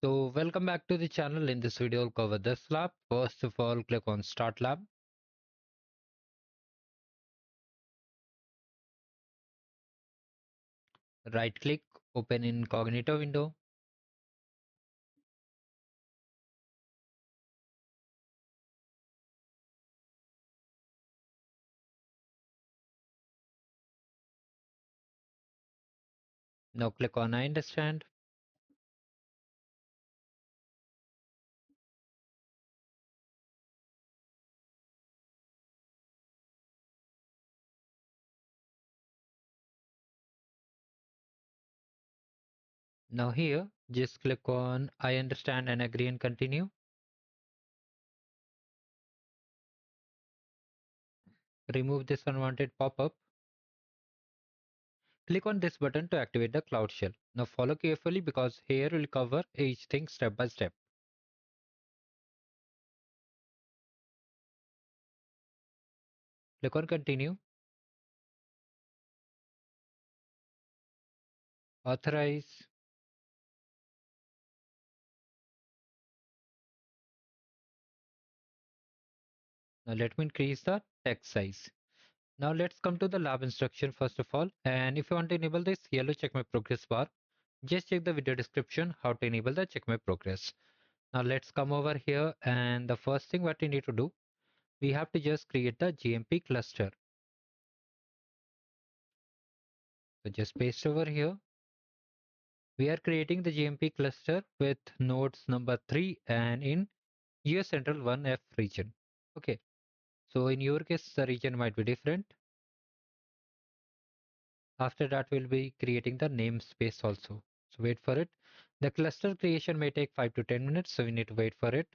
So welcome back to the channel. In this video, I'll cover this lab. First of all, click on Start Lab. Right click, open incognito window. Now click on I understand. Now here, just click on I understand and agree and continue. Remove this unwanted pop-up. Click on this button to activate the Cloud Shell. Now follow carefully because here we'll cover each thing step by step. Click on continue. Authorize. Now let me increase the text size. Now let's come to the lab instruction first of all. And if you want to enable this yellow check my progress bar, just check the video description how to enable the check my progress. Now let's come over here, and the first thing what we need to do, we have to just create the GMP cluster. So just paste over here. We are creating the GMP cluster with nodes number 3 and in US Central 1F region. Okay, so in your case the region might be different. After that, we'll be creating the namespace also. So wait for it. The cluster creation may take 5 to 10 minutes, so we need to wait for it.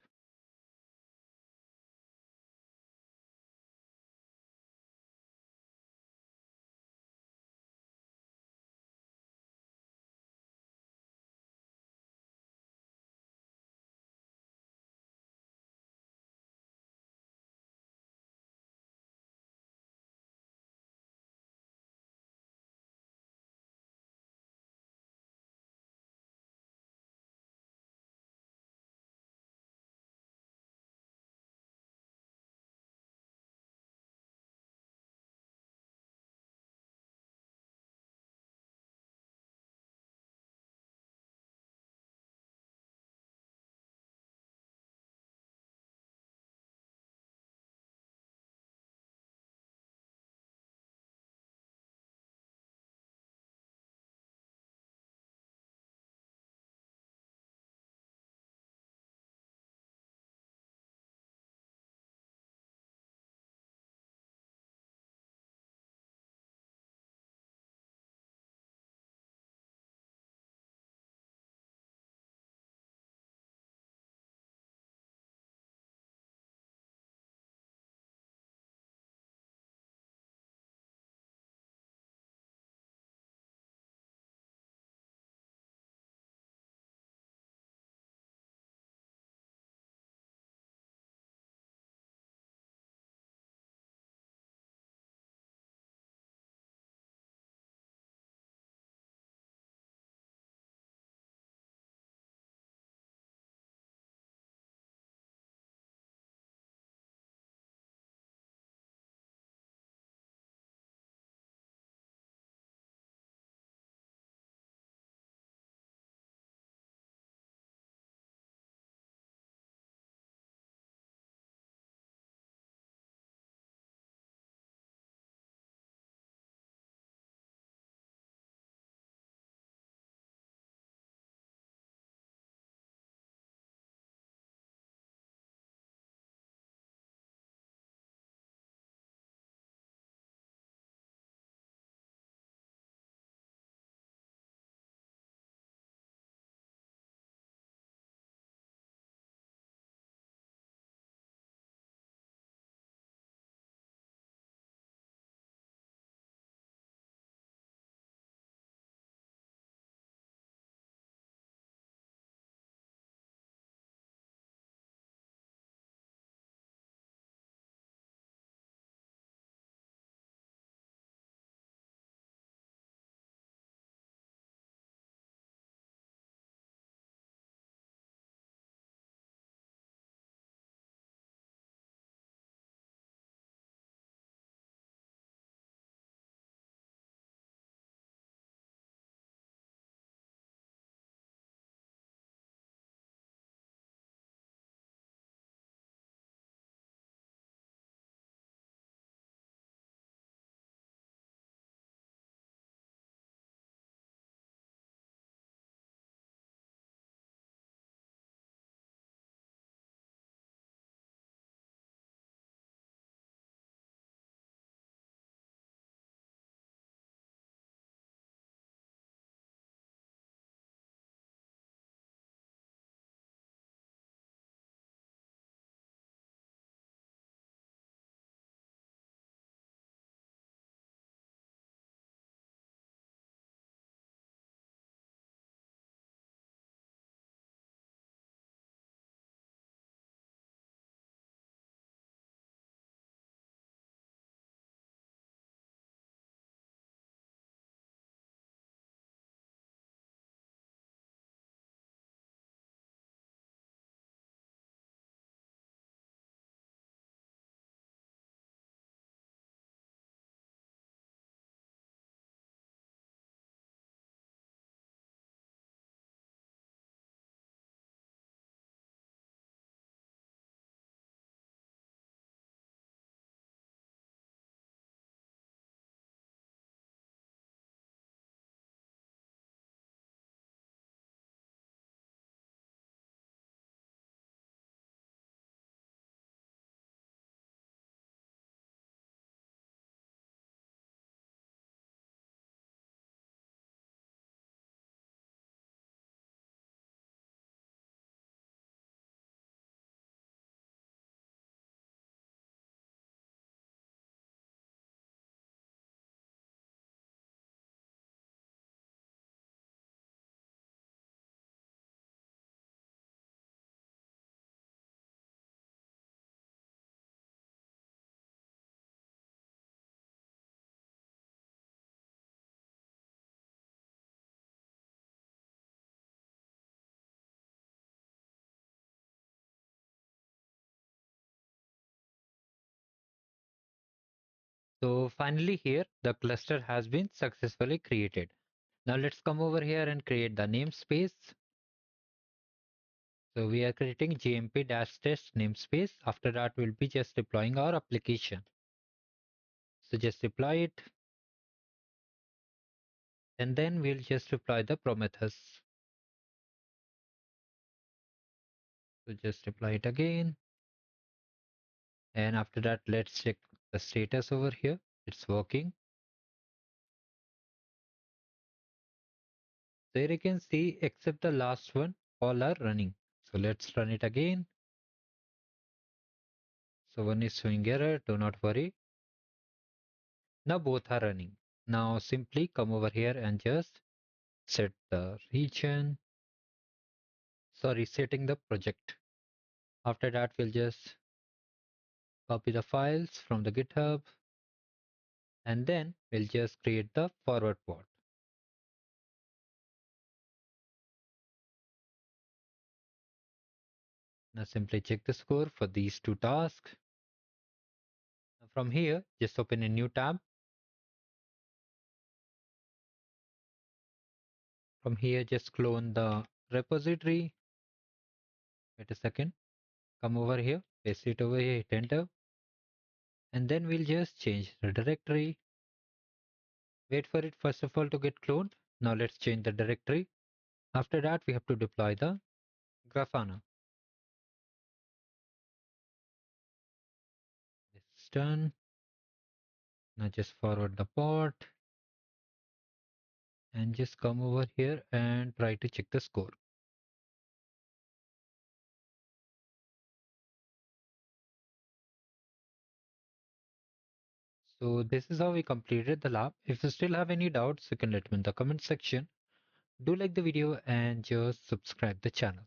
So finally here, the cluster has been successfully created. Now let's come over here and create the namespace. So we are creating gmp-test namespace. After that, we'll be just deploying our application. So just deploy it, and then we'll just deploy the Prometheus. So just deploy it again. And after that, let's check the status over here. It's working. So here you can see, except the last one, all are running. So let's run it again. So one is showing error, do not worry. Now both are running. Now simply come over here and just set the region. Sorry, setting the project. After that, we'll just copy the files from the GitHub, and then we'll just create the forward pod. Now simply check the score for these two tasks. From here, just open a new tab. From here, just clone the repository. Wait a second. Come over here, paste it over here, hit enter. And then we'll just change the directory. Wait for it first of all to get cloned. Now let's change the directory. After that, we have to deploy the Grafana. It's done. Now just forward the pod and just come over here and try to check the score. So this is how we completed the lab. If you still have any doubts, you can let me in the comment section. Do like the video and just subscribe the channel.